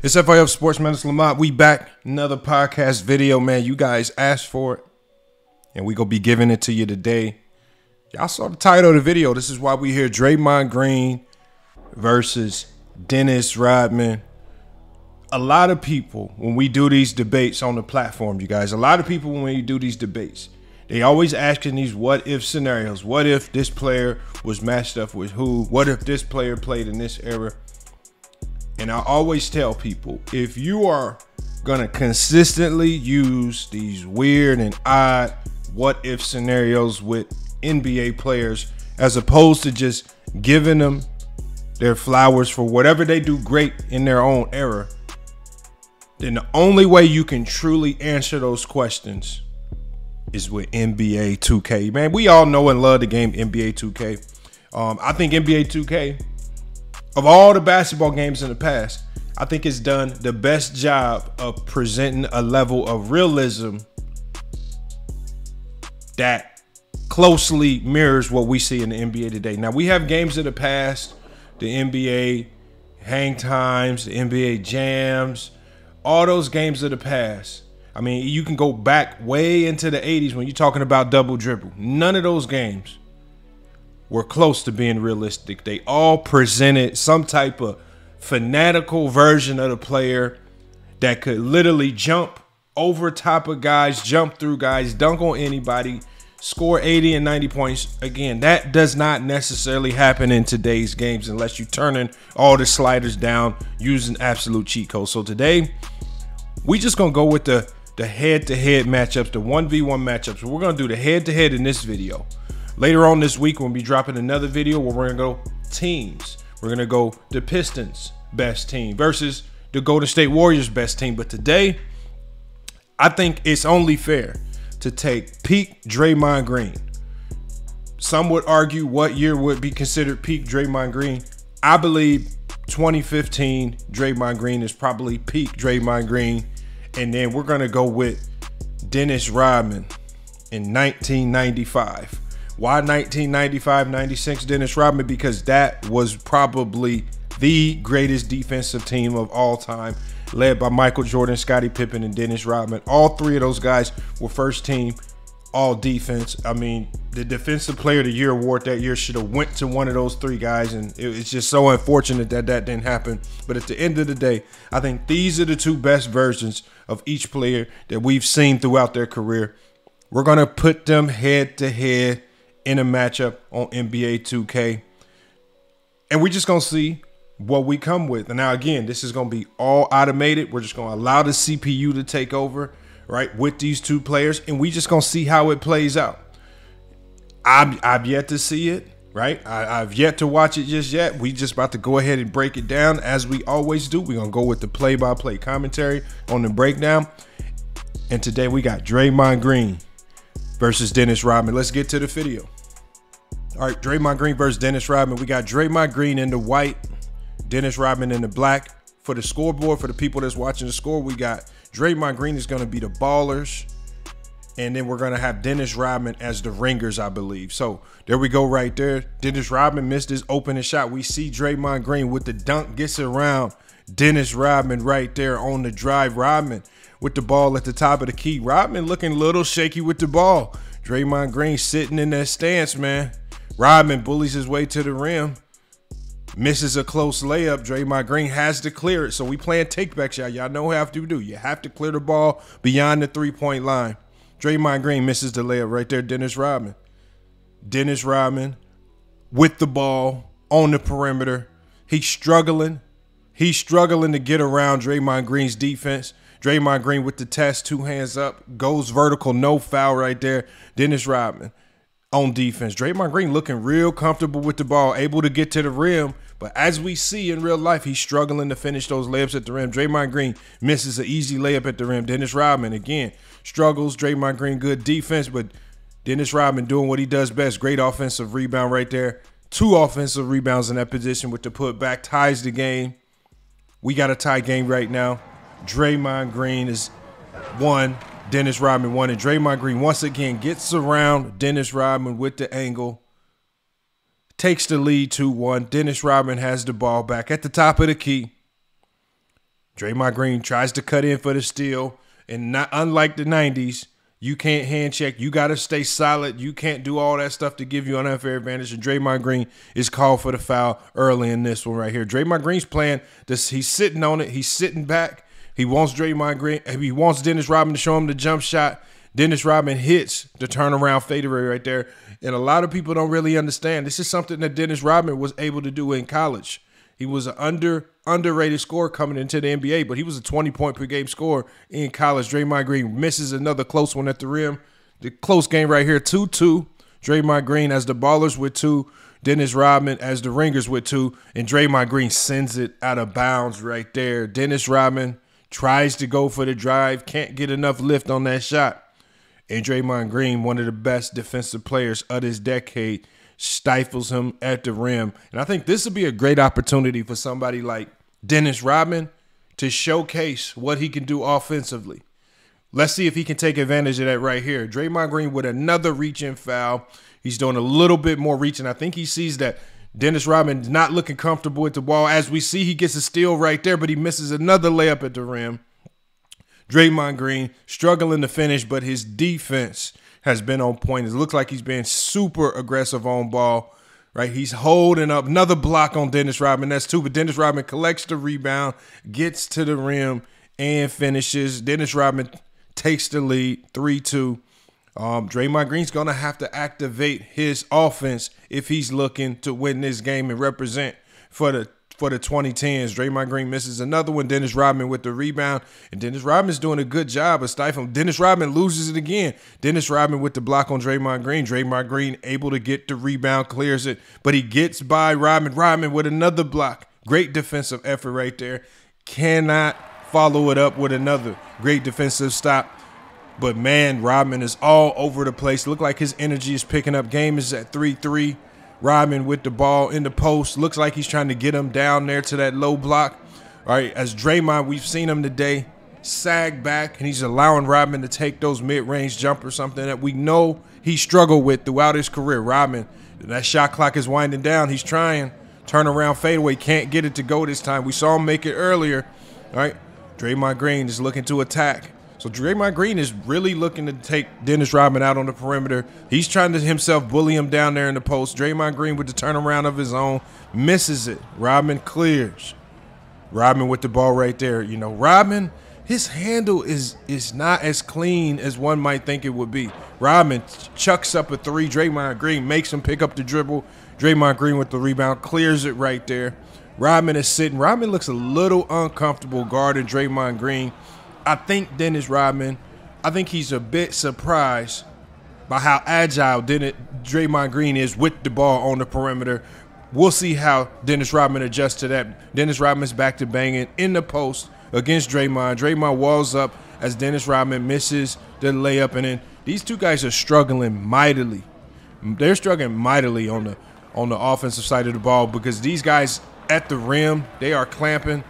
It's FIF Sports Medicine Lamont. We back. Another podcast video, man. You guys asked for it. And we going to be giving it to you today. Y'all saw the title of the video. This is why we here. Draymond Green versus Dennis Rodman. A lot of people, when we do these debates on the platform, you guys, a lot of people, when we do these debates, they always asking these what-if scenarios. What if this player was matched up with who? What if this player played in this era? And I always tell people, if you are going to consistently use these weird and odd what-if scenarios with NBA players, as opposed to just giving them their flowers for whatever they do great in their own era, then the only way you can truly answer those questions is with NBA 2K. Man, we all know and love the game NBA 2K. I think NBA 2K, of all the basketball games in the past, I think it's done the best job of presenting a level of realism that closely mirrors what we see in the NBA today. Now, we have games of the past, the NBA hang times, the NBA jams, all those games of the past. I mean, you can go back way into the 80s when you're talking about double dribble. None of those games were close to being realistic. They all presented some type of fanatical version of the player that could literally jump over top of guys, jump through guys, dunk on anybody, score 80 and 90 points. Again, that does not necessarily happen in today's games unless you're turning all the sliders down using absolute cheat codes. So today, we just going to go with the head-to-head matchups, the 1v1 matchups. We're going to do the head-to-head in this video. Later on this week, we'll be dropping another video where we're going to go teams. We're going to go the Pistons' best team versus the Golden State Warriors' best team. But today, I think it's only fair to take peak Draymond Green. Some would argue what year would be considered peak Draymond Green. I believe 2015 Draymond Green is probably peak Draymond Green. And then we're going to go with Dennis Rodman in 1995. Why 1995-96 Dennis Rodman? Because that was probably the greatest defensive team of all time, led by Michael Jordan, Scottie Pippen, and Dennis Rodman. All three of those guys were first team all defense. I mean, the Defensive Player of the Year award that year should have went to one of those three guys, and it's just so unfortunate that that didn't happen. But at the end of the day, I think these are the two best versions of each player that we've seen throughout their career. We're going to put them head-to-head in a matchup on NBA 2K, and we're just going to see what we come with. And now, again, this is going to be all automated. We're just going to allow the CPU to take over, right, with these two players, and we just going to see how it plays out. I've yet to see it, right? I've yet to watch it just yet. We just about to go ahead and break it down as we always do. We're going to go with the play-by-play commentary on the breakdown. And today we got Draymond Green versus Dennis Rodman. Let's get to the video. All right, Draymond Green versus Dennis Rodman. We got Draymond Green in the white, Dennis Rodman in the black. For the scoreboard, for the people that's watching the score, we got Draymond Green is going to be the ballers. And then we're going to have Dennis Rodman as the ringers, I believe. So there we go right there. Dennis Rodman missed his opening shot. We see Draymond Green with the dunk, gets around Dennis Rodman right there on the drive. Rodman with the ball at the top of the key. Rodman looking a little shaky with the ball. Draymond Green sitting in that stance, man. Rodman bullies his way to the rim. Misses a close layup. Draymond Green has to clear it. So we playing take-back shot. Y'all know what you have to do. You have to clear the ball beyond the three-point line. Draymond Green misses the layup right there. Dennis Rodman. Dennis Rodman with the ball on the perimeter. He's struggling. He's struggling to get around Draymond Green's defense. Draymond Green with the test, two hands up, goes vertical, no foul right there. Dennis Rodman on defense. Draymond Green looking real comfortable with the ball, able to get to the rim. But as we see in real life, he's struggling to finish those layups at the rim. Draymond Green misses an easy layup at the rim. Dennis Rodman, again, struggles. Draymond Green, good defense, but Dennis Rodman doing what he does best. Great offensive rebound right there. Two offensive rebounds in that position with the putback. Ties the game. We got a tie game right now. Draymond Green is 1. Dennis Rodman 1. And Draymond Green once again gets around Dennis Rodman with the angle. Takes the lead 2-1. Dennis Rodman has the ball back at the top of the key. Draymond Green tries to cut in for the steal, and not unlike the 90s, you can't hand check. You got to stay solid. You can't do all that stuff to give you an unfair advantage. And Draymond Green is called for the foul early in this one right here. Draymond Green's playing this. He's sitting on it. He's sitting back. He wants Draymond Green. He wants Dennis Rodman to show him the jump shot. Dennis Rodman hits the turnaround fadeaway right there. And a lot of people don't really understand. This is something that Dennis Rodman was able to do in college. He was an underrated scorer coming into the NBA, but he was a 20-point per game scorer in college. Draymond Green misses another close one at the rim. The close game right here, 2-2. Draymond Green as the ballers with 2. Dennis Rodman as the ringers with 2. And Draymond Green sends it out of bounds right there. Dennis Rodman tries to go for the drive, can't get enough lift on that shot. And Draymond Green, one of the best defensive players of this decade, stifles him at the rim. And I think this would be a great opportunity for somebody like Dennis Rodman to showcase what he can do offensively. Let's see if he can take advantage of that right here. Draymond Green with another reach-in foul. He's doing a little bit more reaching. I think he sees that Dennis Rodman not looking comfortable with the ball. As we see, he gets a steal right there, but he misses another layup at the rim. Draymond Green struggling to finish, but his defense has been on point. It looks like he's been super aggressive on ball, right? He's holding up another block on Dennis Rodman. That's 2, but Dennis Rodman collects the rebound, gets to the rim, and finishes. Dennis Rodman takes the lead, 3-2. Draymond Green's going to have to activate his offense if he's looking to win this game and represent for the 2010s. Draymond Green misses another one. Dennis Rodman with the rebound. And Dennis Rodman's doing a good job of stifling. Dennis Rodman loses it again. Dennis Rodman with the block on Draymond Green. Draymond Green able to get the rebound, clears it. But he gets by Rodman. Rodman with another block. Great defensive effort right there. Cannot follow it up with another great defensive stop. But, man, Rodman is all over the place. Look like his energy is picking up. Game is at 3-3. Rodman with the ball in the post. Looks like he's trying to get him down there to that low block. All right, as Draymond, we've seen him today sag back, and he's allowing Rodman to take those mid-range jumpers, something that we know he struggled with throughout his career. Rodman, that shot clock is winding down. He's trying. Turnaround fadeaway. Can't get it to go this time. We saw him make it earlier. All right, Draymond Green is looking to attack. So Draymond Green is really looking to take Dennis Rodman out on the perimeter. He's trying to himself bully him down there in the post. Draymond Green with the turnaround of his own. Misses it. Rodman clears. Rodman with the ball right there. You know, Rodman, his handle is not as clean as one might think it would be. Rodman chucks up a 3. Draymond Green makes him pick up the dribble. Draymond Green with the rebound. Clears it right there. Rodman is sitting. Rodman looks a little uncomfortable guarding Draymond Green. I think Dennis Rodman, I think he's a bit surprised by how agile Draymond Green is with the ball on the perimeter. We'll see how Dennis Rodman adjusts to that. Dennis Rodman's back to banging in the post against Draymond. Draymond walls up as Dennis Rodman misses the layup. And then these two guys are struggling mightily. They're struggling mightily on the offensive side of the ball because these guys at the rim, they are clamping.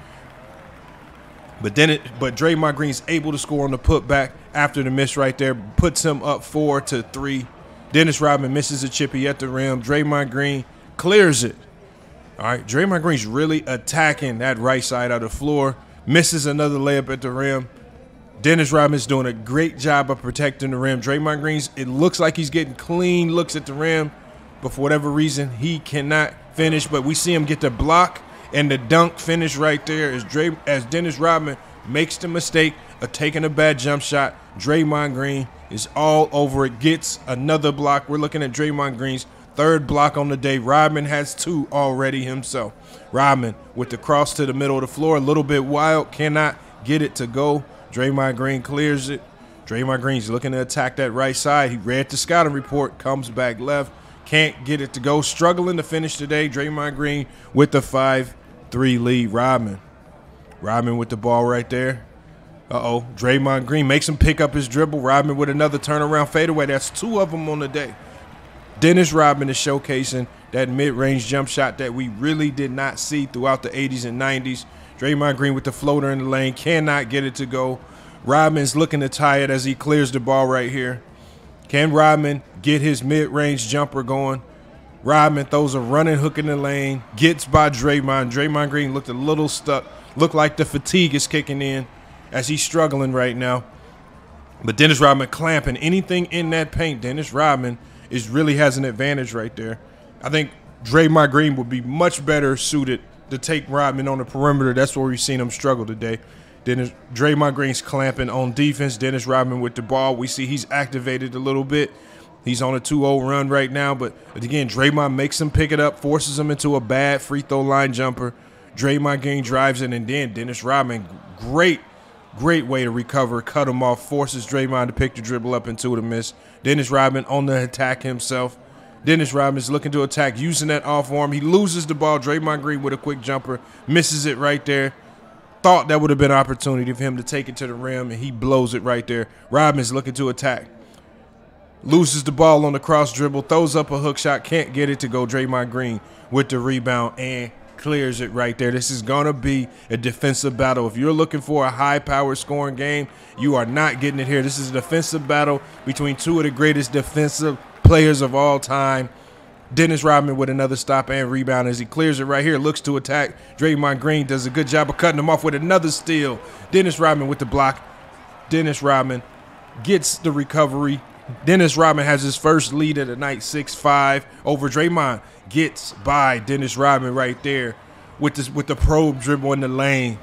But Draymond Green's able to score on the putback after the miss right there. Puts him up 4-3. Dennis Rodman misses a chippy at the rim. Draymond Green clears it. All right, Draymond Green's really attacking that right side of the floor. Misses another layup at the rim. Dennis Rodman's doing a great job of protecting the rim. Draymond Green's, it looks like he's getting clean looks at the rim. But for whatever reason, he cannot finish. But we see him get the block. And the dunk finish right there as Dennis Rodman makes the mistake of taking a bad jump shot. Draymond Green is all over it, gets another block. We're looking at Draymond Green's 3rd block on the day. Rodman has 2 already himself. Rodman with the cross to the middle of the floor, a little bit wild, cannot get it to go. Draymond Green clears it. Draymond Green's looking to attack that right side. He read the scouting report, comes back left. Can't get it to go. Struggling to finish today. Draymond Green with the 5-3 lead. Rodman with the ball right there. Draymond Green makes him pick up his dribble. Rodman with another turnaround fadeaway. That's 2 of them on the day. Dennis Rodman is showcasing that mid-range jump shot that we really did not see throughout the 80s and 90s. Draymond Green with the floater in the lane. Cannot get it to go. Rodman's looking to tie it as he clears the ball right here. Can Rodman get his mid-range jumper going? Rodman throws a running hook in the lane, gets by Draymond. Draymond Green looked a little stuck, Look like the fatigue is kicking in as he's struggling right now. But Dennis Rodman clamping anything in that paint. Dennis Rodman really has an advantage right there. I think Draymond Green would be much better suited to take Rodman on the perimeter. That's where we've seen him struggle today. Draymond Green's clamping on defense. Dennis Rodman with the ball. We see he's activated a little bit. He's on a 2-0 run right now. But again, Draymond makes him pick it up, forces him into a bad free throw line jumper. Draymond Green drives it, and then Dennis Rodman, great way to recover, cut him off, forces Draymond to pick the dribble up into the miss. Dennis Rodman on the attack himself. Dennis Rodman's looking to attack, using that off arm. He loses the ball. Draymond Green with a quick jumper, misses it right there. Thought that would have been an opportunity for him to take it to the rim, and he blows it right there. Rodman's looking to attack. Loses the ball on the cross dribble, throws up a hook shot, can't get it to go. Draymond Green with the rebound and clears it right there. This is going to be a defensive battle. If you're looking for a high-powered scoring game, you are not getting it here. This is a defensive battle between two of the greatest defensive players of all time. Dennis Rodman with another stop and rebound as he clears it right here, looks to attack. Draymond Green does a good job of cutting him off with another steal. Dennis Rodman with the block. Dennis Rodman gets the recovery. Dennis Rodman has his first lead of the night, 6-5 over Draymond. Gets by Dennis Rodman right there with the probe dribble in the lane.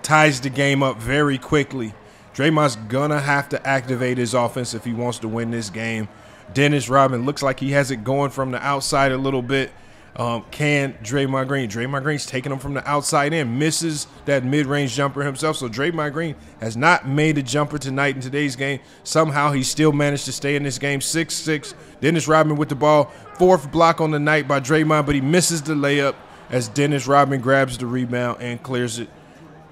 Ties the game up very quickly. Draymond's gonna have to activate his offense if he wants to win this game. Dennis Rodman looks like he has it going from the outside a little bit. Can Draymond Green? Draymond Green's taking him from the outside in. Misses that mid-range jumper himself. So Draymond Green has not made a jumper tonight in today's game. Somehow he still managed to stay in this game. 6-6. Dennis Rodman with the ball. Fourth block on the night by Draymond, but he misses the layup as Dennis Rodman grabs the rebound and clears it.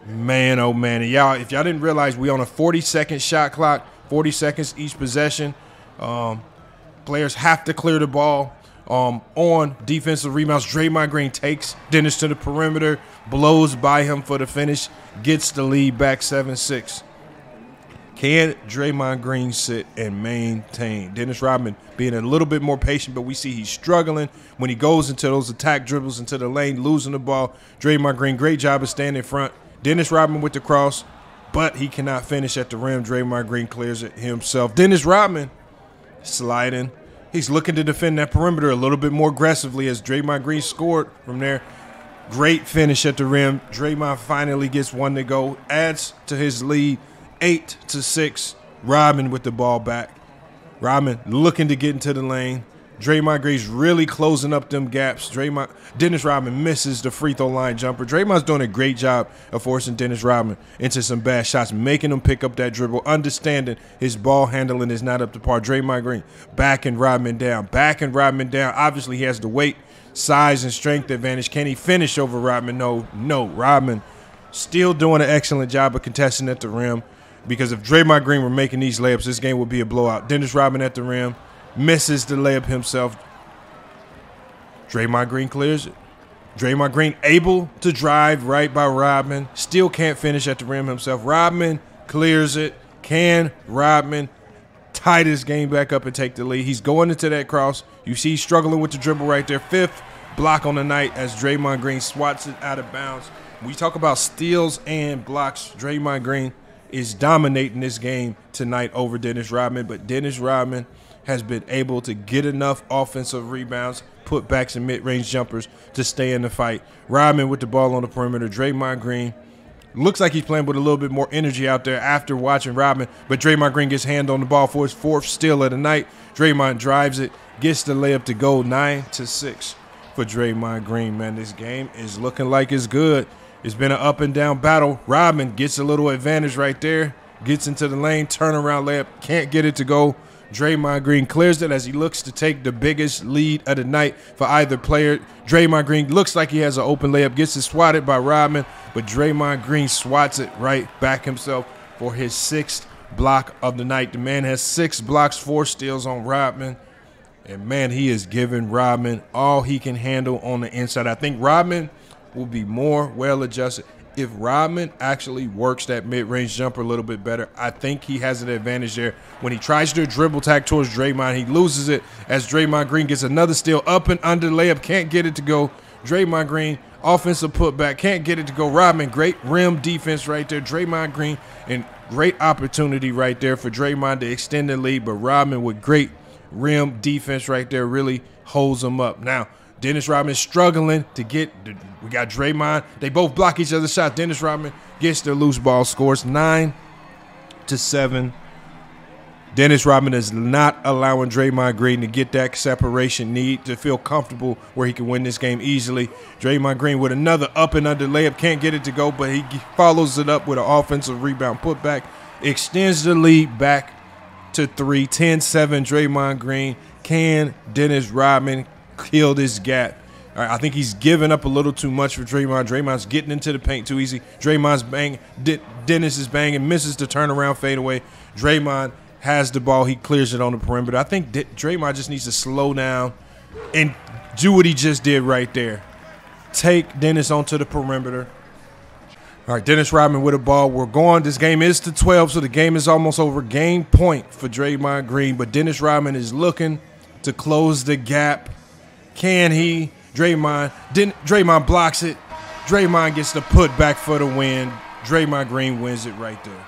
Man, oh man. And y'all, if y'all didn't realize, we on a 40-second shot clock, 40 seconds each possession. Players have to clear the ball. On defensive rebounds, Draymond Green takes Dennis to the perimeter, blows by him for the finish, gets the lead back 7-6. Can Draymond Green sit and maintain? Dennis Rodman being a little bit more patient, but we see he's struggling when he goes into those attack dribbles into the lane, losing the ball. Draymond Green, great job of standing in front. Dennis Rodman with the cross, but he cannot finish at the rim. Draymond Green clears it himself. Dennis Rodman sliding. He's looking to defend that perimeter a little bit more aggressively as Draymond Green scored from there. Great finish at the rim. Draymond finally gets one to go. Adds to his lead, 8-6. Rodman with the ball back. Rodman looking to get into the lane. Draymond Green's really closing up them gaps. Dennis Rodman misses the free throw line jumper. Draymond's doing a great job of forcing Dennis Rodman into some bad shots, making him pick up that dribble, understanding his ball handling is not up to par. Draymond Green backing Rodman down. Obviously, he has the weight, size, and strength advantage. Can he finish over Rodman? No. Rodman still doing an excellent job of contesting at the rim, because if Draymond Green were making these layups, this game would be a blowout. Dennis Rodman at the rim. Misses the layup himself. Draymond Green clears it. Draymond Green able to drive right by Rodman. Still can't finish at the rim himself. Rodman clears it. Can Rodman tie this game back up and take the lead? He's going into that cross. You see he's struggling with the dribble right there. Fifth block on the night as Draymond Green swats it out of bounds. We talk about steals and blocks. Draymond Green is dominating this game tonight over Dennis Rodman, but Dennis Rodman has been able to get enough offensive rebounds, putbacks, and mid-range jumpers to stay in the fight. Rodman with the ball on the perimeter. Draymond Green looks like he's playing with a little bit more energy out there after watching Rodman, but Draymond Green gets hand on the ball for his fourth steal of the night. Draymond drives it, gets the layup to go. 9-6 for Draymond Green. Man, this game is looking like it's good. It's been an up-and-down battle. Rodman gets a little advantage right there, gets into the lane, turnaround layup, can't get it to go. Draymond Green clears it as he looks to take the biggest lead of the night for either player. Draymond Green looks like he has an open layup, gets it swatted by Rodman, but Draymond Green swats it right back himself for his sixth block of the night. The man has 6 blocks, 4 steals on Rodman, and man, he is giving Rodman all he can handle on the inside. I think Rodman will be more well-adjusted. If Rodman actually works that mid-range jumper a little bit better, I think he has an advantage there. When he tries to dribble tack towards Draymond, he loses it as Draymond Green gets another steal up and under layup, can't get it to go. Draymond Green Offensive putback, can't get it to go. Rodman, great rim defense right there. Draymond Green, and great opportunity right there for Draymond to extend the lead, but Rodman with great rim defense right there really holds him up. Now, Dennis Rodman struggling to get, we got Draymond. They both block each other's shot. Dennis Rodman gets the loose ball, scores 9-7. Dennis Rodman is not allowing Draymond Green to get that separation need to feel comfortable where he can win this game easily. Draymond Green with another up and under layup. Can't get it to go, but he follows it up with an offensive rebound putback. Extends the lead back to 3. 10-7 Draymond Green. Can Dennis Rodman kill this gap? All right, I think he's giving up a little too much for Draymond. Draymond's getting into the paint too easy. Draymond's banging. Dennis is banging. Misses the turnaround fadeaway. Draymond has the ball. He clears it on the perimeter. I think Draymond just needs to slow down and do what he just did right there. Take Dennis onto the perimeter. All right, Dennis Rodman with the ball. We're going. This game is to 12, so the game is almost over. Game point for Draymond Green, but Dennis Rodman is looking to close the gap. Can he? Draymond blocks it. Draymond gets the putback for the win. Draymond Green wins it right there.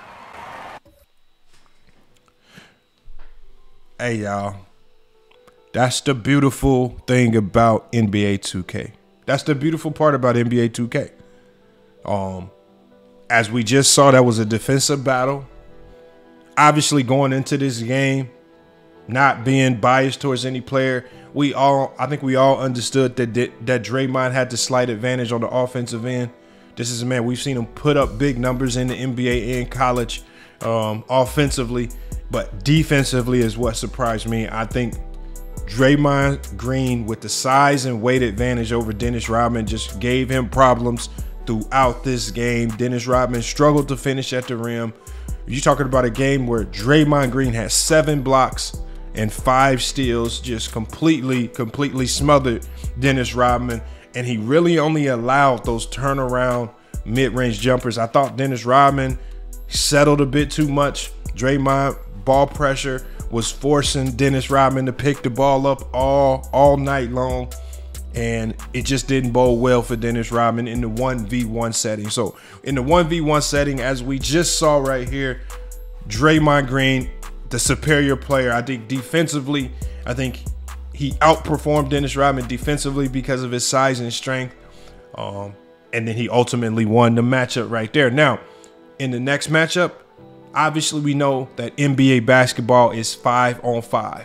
Hey, y'all. That's the beautiful thing about NBA 2K. That's the beautiful part about NBA 2K. As we just saw, that was a defensive battle. Obviously, going into this game, not being biased towards any player, I think we all understood that Draymond had the slight advantage on the offensive end. This is a man, we've seen him put up big numbers in the NBA and college offensively, but defensively is what surprised me. I think Draymond Green, with the size and weight advantage over Dennis Rodman, just gave him problems throughout this game. Dennis Rodman struggled to finish at the rim. You're talking about a game where Draymond Green had 7 blocks and 5 steals, just completely smothered Dennis Rodman. And he really only allowed those turnaround mid-range jumpers. I thought Dennis Rodman settled a bit too much. Draymond, ball pressure, was forcing Dennis Rodman to pick the ball up all night long. And it just didn't bode well for Dennis Rodman in the 1v1 setting. So in the 1v1 setting, as we just saw right here, Draymond Green, the superior player. I think defensively, I think he outperformed Dennis Rodman defensively because of his size and strength. And then he ultimately won the matchup right there. Now, in the next matchup, obviously we know that NBA basketball is 5-on-5.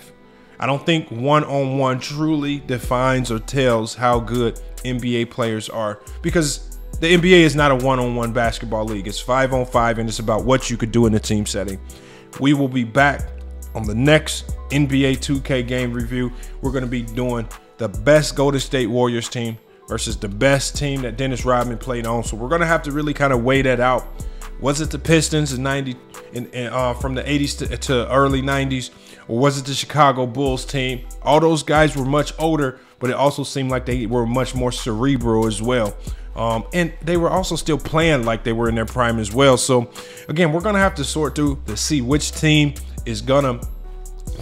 I don't think 1-on-1 truly defines or tells how good NBA players are, because the NBA is not a 1-on-1 basketball league. It's 5-on-5, and it's about what you could do in a team setting. We will be back on the next NBA 2K game review. We're going to be doing the best Golden State Warriors team versus the best team that Dennis Rodman played on. So we're going to have to really kind of weigh that out. Was it the Pistons in from the 80s to early 90s, or was it the Chicago Bulls team? All those guys were much older, but it also seemed like they were much more cerebral as well. And they were also still playing like they were in their prime as well. So again, we're going to have to sort through to see which team is going to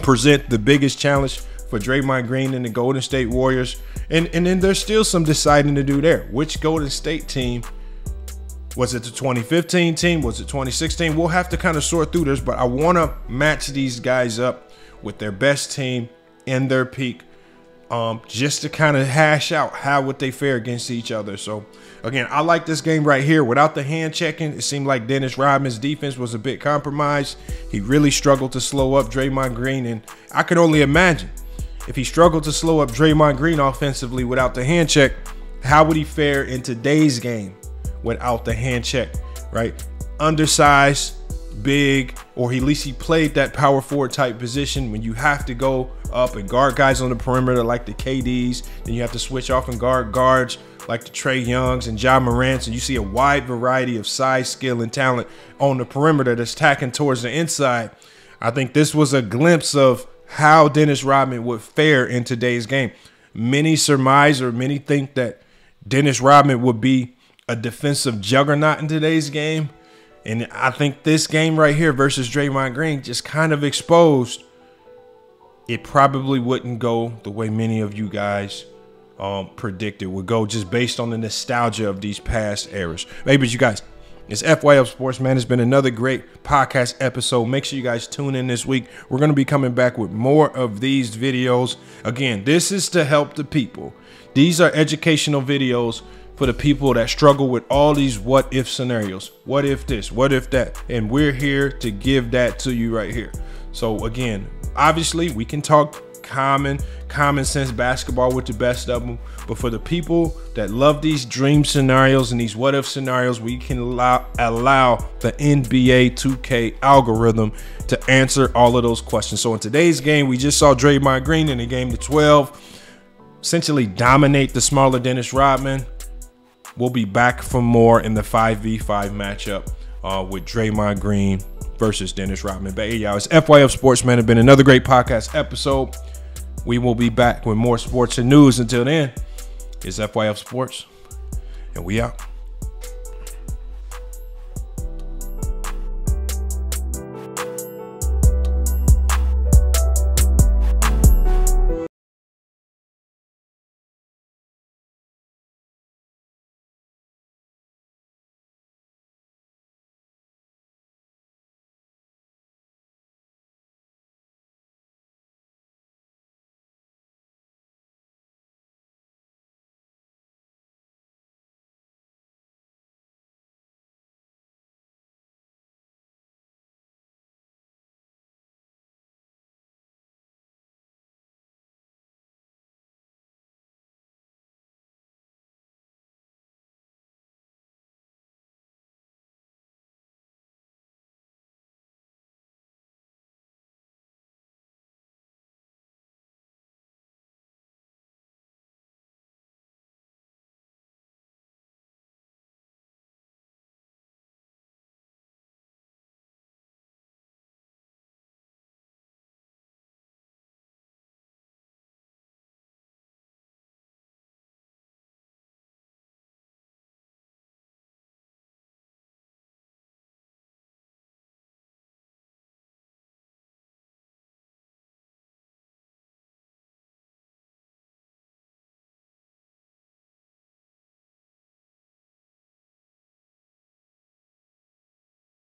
present the biggest challenge for Draymond Green and the Golden State Warriors. And then there's still some deciding to do there. Which Golden State team? Was it the 2015 team? Was it 2016? We'll have to kind of sort through this, but I want to match these guys up with their best team in their peak, just to kind of hash out how would they fare against each other. So again, I like this game right here. Without the hand checking, it seemed like Dennis Rodman's defense was a bit compromised. He really struggled to slow up Draymond Green, and I could only imagine if he struggled to slow up Draymond Green offensively without the hand check, how would he fare in today's game without the hand check, right? Undersized, big, or at least he played that power forward type position when you have to go up and guard guys on the perimeter like the KDs, then you have to switch off and guard guards like the Trae Youngs and Ja Morants, and you see a wide variety of size, skill, and talent on the perimeter that's tacking towards the inside. I think this was a glimpse of how Dennis Rodman would fare in today's game. Many surmise, or many think, that Dennis Rodman would be a defensive juggernaut in today's game. And I think this game right here versus Draymond Green just kind of exposed it probably wouldn't go the way many of you guys predicted would go, just based on the nostalgia of these past eras. Maybe you guys, it's FYF Sports, man. It's been another great podcast episode. Make sure you guys tune in this week. We're going to be coming back with more of these videos. Again, this is to help the people. These are educational videos for the people that struggle with all these what if scenarios. What if this? What if that? And we're here to give that to you right here. So again, obviously we can talk common sense basketball with the best of them, but for the people that love these dream scenarios and these what if scenarios, we can allow the NBA 2K algorithm to answer all of those questions. So in today's game, we just saw Draymond Green in the game to 12 essentially dominate the smaller Dennis Rodman. We'll be back for more in the 5v5 matchup with Draymond Green versus Dennis Rodman. But hey, y'all, it's FYF Sports, man. It's been another great podcast episode. We will be back with more sports and news. Until then, it's FYF Sports, and we out.